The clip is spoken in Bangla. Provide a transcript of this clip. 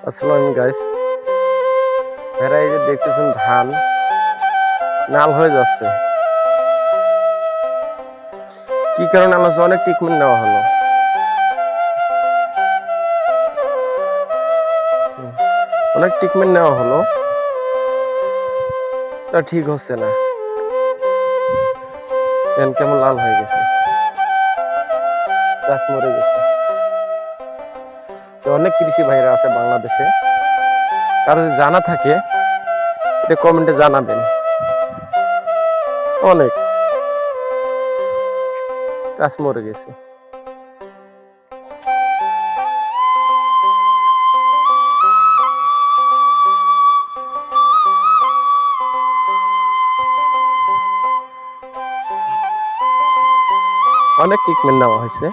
আসসালামু গাইস, ভাইরা এই যে দেখতেছেন ধান নাল হয়ে যাচ্ছে। কি কারণে নাল হচ্ছে? অনেক ট্রিটমেন্ট নেওয়া হলো, অনেক ট্রিটমেন্ট নেওয়া হলো, তা ঠিক হচ্ছে না। কেমন লাল হয়ে গেছে, গাছ মরে গেছে। তো অনেক কৃষি ভাইরা আছে বাংলাদেশে, কারো যদি জানা থাকে এটা কমেন্টে জানাবেন। অনেক গাছ মরে গেছে। অনেক ট্রিটমেন্ট নেওয়া হয়েছে।